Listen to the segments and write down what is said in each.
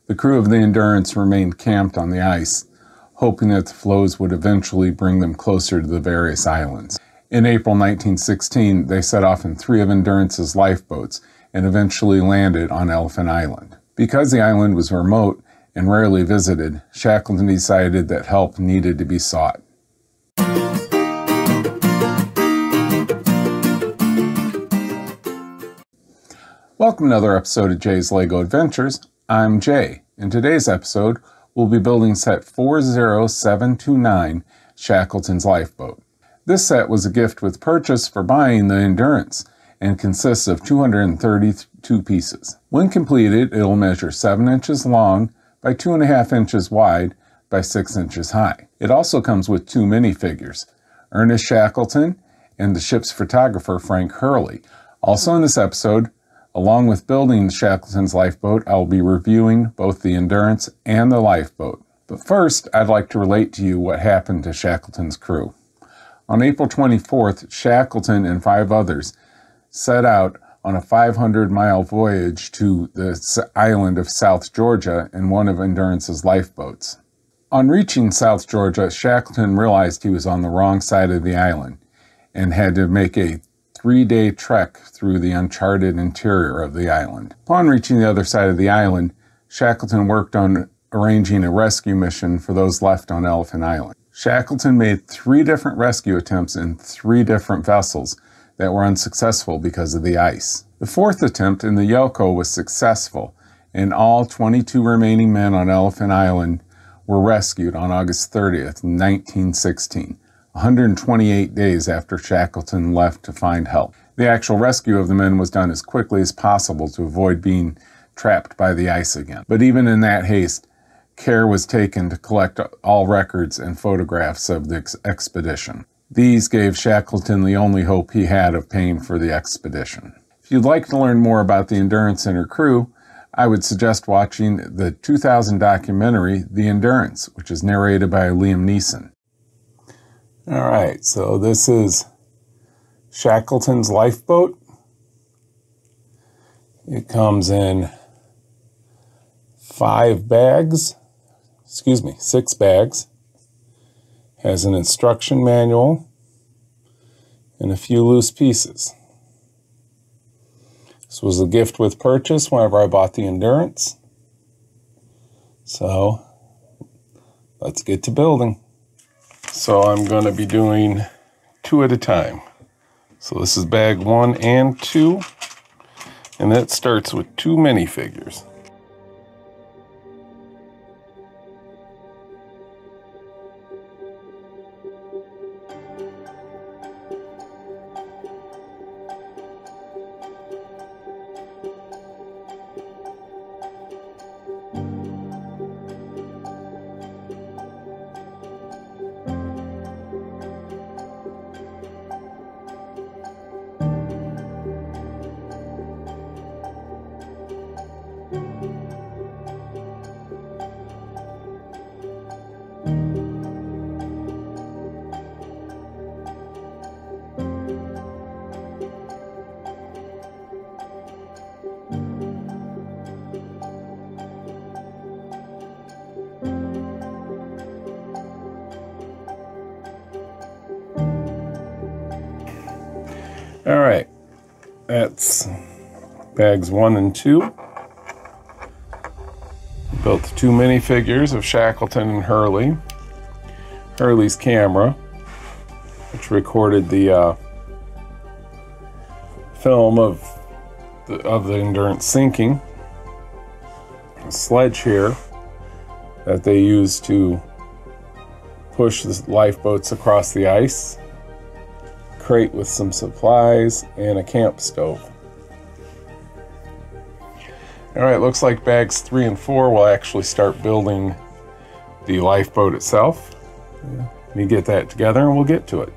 The crew of the Endurance remained camped on the ice, hoping that the floes would eventually bring them closer to the various islands. In April 1916, they set off in 3 of Endurance's lifeboats and eventually landed on Elephant Island. Because the island was remote and rarely visited, Shackleton decided that help needed to be sought. Welcome to another episode of Jay's LEGO Adventures. I'm Jay. In today's episode, we'll be building set 40729, Shackleton's Lifeboat. This set was a gift with purchase for buying the Endurance and consists of 232 pieces. When completed, it'll measure 7 inches long by 2.5 inches wide by 6 inches high. It also comes with 2 minifigures, Ernest Shackleton and the ship's photographer Frank Hurley. Also in this episode, along with building Shackleton's lifeboat, I will be reviewing both the Endurance and the lifeboat. But first, I'd like to relate to you what happened to Shackleton's crew. On April 24th, Shackleton and 5 others set out on a 500-mile voyage to the island of South Georgia in one of Endurance's lifeboats. On reaching South Georgia, Shackleton realized he was on the wrong side of the island and had to make a 3-day trek through the uncharted interior of the island. Upon reaching the other side of the island, Shackleton worked on arranging a rescue mission for those left on Elephant Island. Shackleton made 3 different rescue attempts in 3 different vessels that were unsuccessful because of the ice. The 4th attempt in the Yoko was successful, and all 22 remaining men on Elephant Island were rescued on August 30th, 1916. 128 days after Shackleton left to find help. The actual rescue of the men was done as quickly as possible to avoid being trapped by the ice again. But even in that haste, care was taken to collect all records and photographs of the expedition. These gave Shackleton the only hope he had of paying for the expedition. If you'd like to learn more about the Endurance and her crew, I would suggest watching the 2000 documentary, The Endurance, which is narrated by Liam Neeson. Alright, so this is Shackleton's lifeboat. It comes in 6 bags. Has an instruction manual and a few loose pieces. This was a gift with purchase whenever I bought the Endurance. So, let's get to building. So I'm going to be doing 2 at a time. So this is bag 1 and 2, and that starts with 2 minifigures. Alright, that's bags 1 and 2. Built the 2 minifigures of Shackleton and Hurley. Hurley's camera, which recorded the film of the Endurance sinking. A sledge here that they used to push the lifeboats across the ice. Crate with some supplies and a camp stove. Alright, looks like bags 3 and 4 will actually start building the lifeboat itself. Let me get that together and we'll get to it.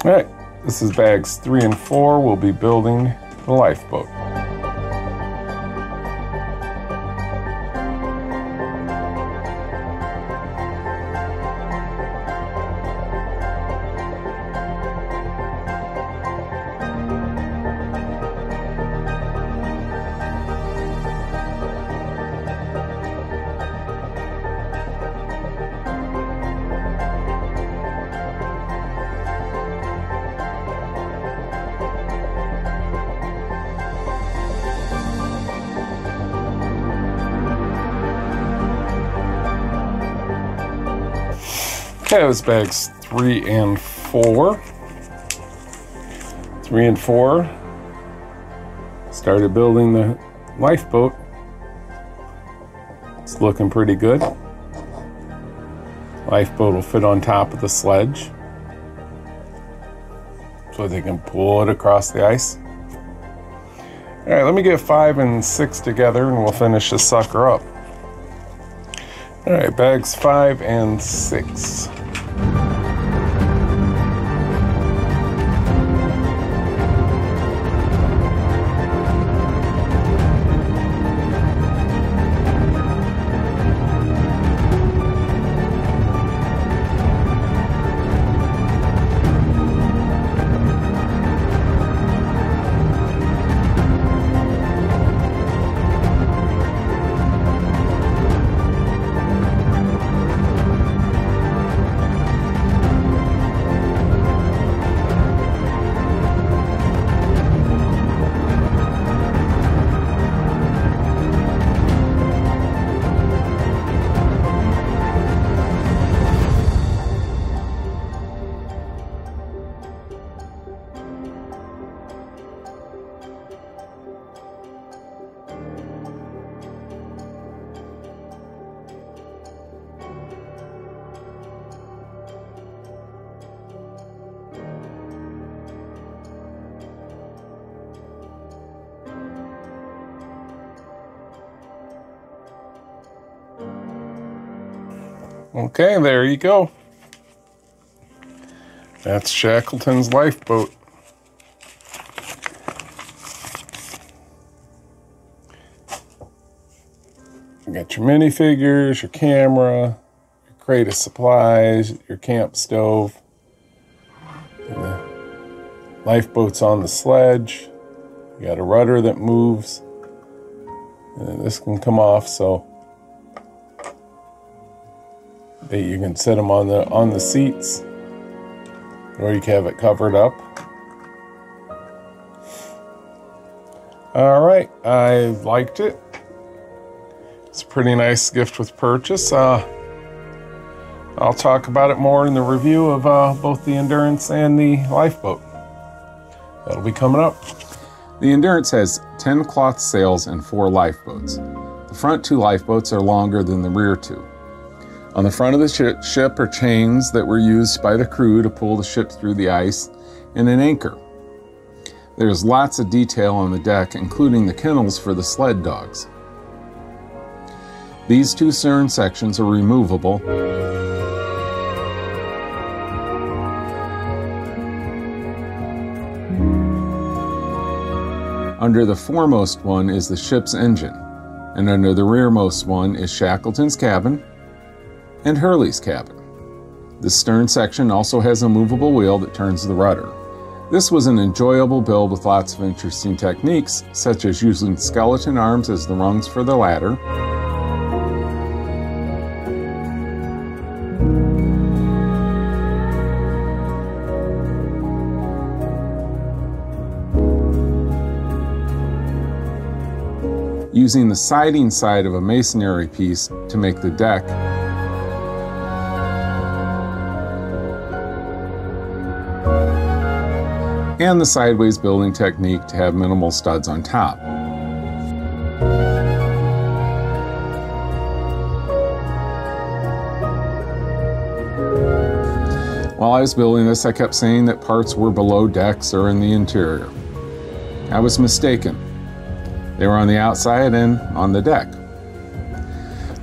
Alright, this is bags 3 and 4. We'll be building the lifeboat. Okay, that was bags 3 and 4. 3 and 4. Started building the lifeboat. It's looking pretty good. Lifeboat will fit on top of the sledge so they can pull it across the ice. All right, let me get 5 and 6 together and we'll finish this sucker up. All right, bags 5 and 6. Okay, there you go. That's Shackleton's lifeboat. You got your minifigures, your camera, your crate of supplies, your camp stove. And the lifeboat's on the sledge. You got a rudder that moves. And then this can come off so that you can set them on the seats, or you can have it covered up. All right, I liked it. It's a pretty nice gift with purchase. I'll talk about it more in the review of both the Endurance and the Lifeboat. That'll be coming up. The Endurance has 10 cloth sails and 4 lifeboats. The front 2 lifeboats are longer than the rear 2. On the front of the ship are chains that were used by the crew to pull the ship through the ice, and an anchor. There's lots of detail on the deck, including the kennels for the sled dogs. These 2 stern sections are removable. Under the foremost one is the ship's engine, and under the rearmost one is Shackleton's cabin and Hurley's cabin. The stern section also has a movable wheel that turns the rudder. This was an enjoyable build with lots of interesting techniques, such as using skeleton arms as the rungs for the ladder, using the siding side of a masonry piece to make the deck, and the sideways building technique to have minimal studs on top. While I was building this, I kept saying that parts were below decks or in the interior. I was mistaken. They were on the outside and on the deck.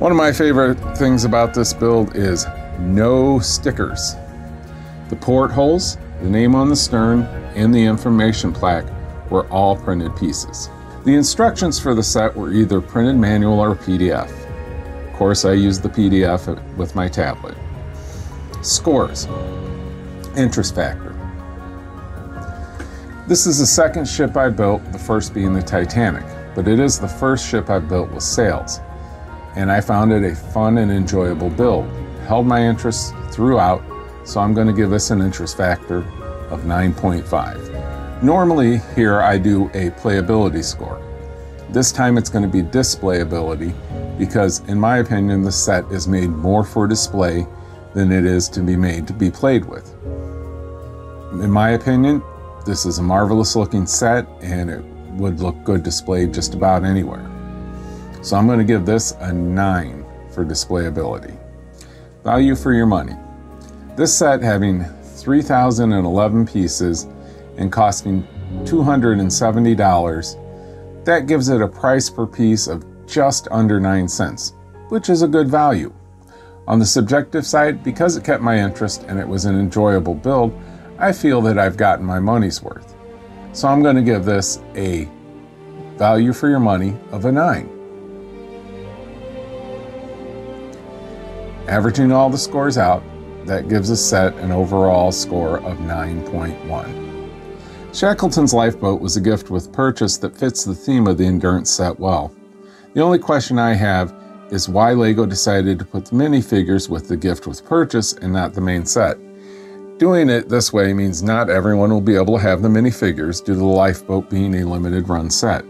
One of my favorite things about this build is no stickers. The portholes, the name on the stern, and the information plaque were all printed pieces. The instructions for the set were either printed manual or PDF. Of course, I used the PDF with my tablet. Scores. Interest factor. This is the second ship I built, the first being the Titanic, but it is the first ship I built with sails, and I found it a fun and enjoyable build. Held my interest throughout, so I'm going to give this an interest factor of 9.5. Normally here I do a playability score. This time it's going to be displayability because in my opinion the set is made more for display than it is to be made to be played with. In my opinion, this is a marvelous looking set and it would look good displayed just about anywhere. So I'm going to give this a 9 for displayability. Value for your money. This set, having 3,011 pieces and costing $270, that gives it a price per piece of just under 9 cents, which is a good value. On the subjective side, because it kept my interest and it was an enjoyable build, I feel that I've gotten my money's worth. So I'm going to give this a value for your money of a 9. Averaging all the scores out, that gives a set an overall score of 9.1. Shackleton's Lifeboat was a gift with purchase that fits the theme of the Endurance set well. The only question I have is why LEGO decided to put the minifigures with the gift with purchase and not the main set. Doing it this way means not everyone will be able to have the minifigures due to the Lifeboat being a limited run set.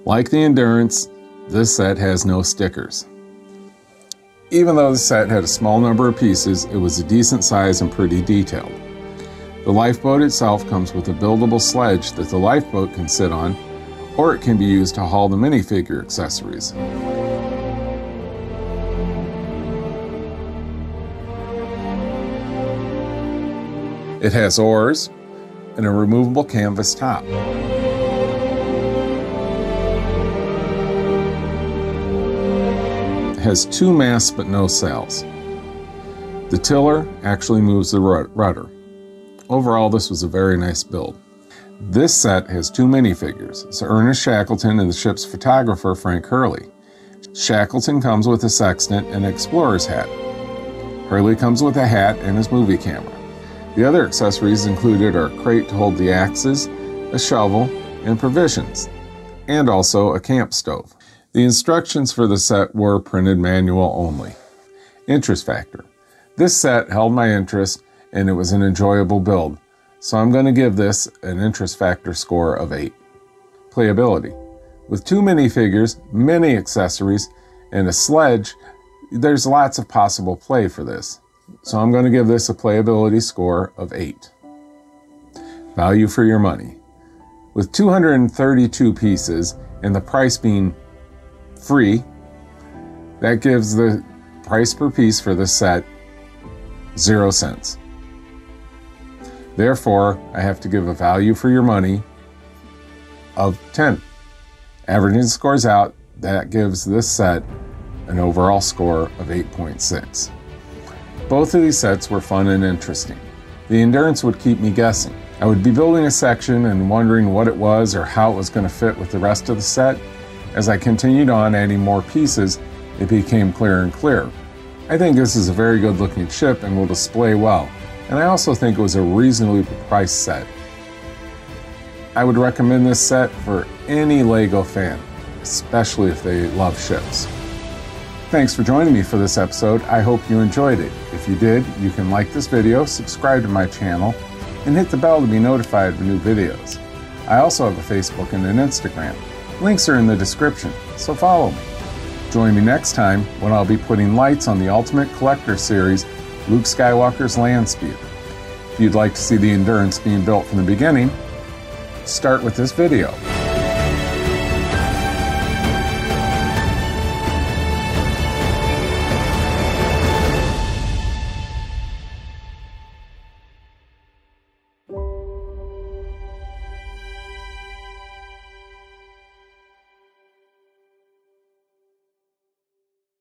Like the Endurance, this set has no stickers. Even though the set had a small number of pieces, it was a decent size and pretty detailed. The Lifeboat itself comes with a buildable sledge that the Lifeboat can sit on, or it can be used to haul the minifigure accessories. It has oars and a removable canvas top. It has 2 masts but no sails. The tiller actually moves the rudder. Overall, this was a very nice build. This set has 2 minifigures. It's Ernest Shackleton and the ship's photographer, Frank Hurley. Shackleton comes with a sextant and explorer's hat. Hurley comes with a hat and his movie camera. The other accessories included are a crate to hold the axes, a shovel, and provisions, and also a camp stove. The instructions for the set were printed manual only. Interest factor. This set held my interest and it was an enjoyable build, so I'm going to give this an interest factor score of 8. Playability. With 2 minifigures, many accessories, and a sledge, there's lots of possible play for this. So I'm going to give this a playability score of 8. Value for your money. With 232 pieces and the price being free, that gives the price per piece for this set 0 cents. Therefore, I have to give a value for your money of 10. Averaging scores out, that gives this set an overall score of 8.6. Both of these sets were fun and interesting. The Endurance would keep me guessing. I would be building a section and wondering what it was or how it was going to fit with the rest of the set. As I continued on adding more pieces, it became clearer and clearer. I think this is a very good looking ship and will display well, and I also think it was a reasonably priced set. I would recommend this set for any LEGO fan, especially if they love ships. Thanks for joining me for this episode. I hope you enjoyed it. If you did, you can like this video, subscribe to my channel, and hit the bell to be notified of new videos. I also have a Facebook and an Instagram. Links are in the description, so follow me. Join me next time when I'll be putting lights on the Ultimate Collector series, Luke Skywalker's Land Speeder. If you'd like to see the Endurance being built from the beginning, start with this video.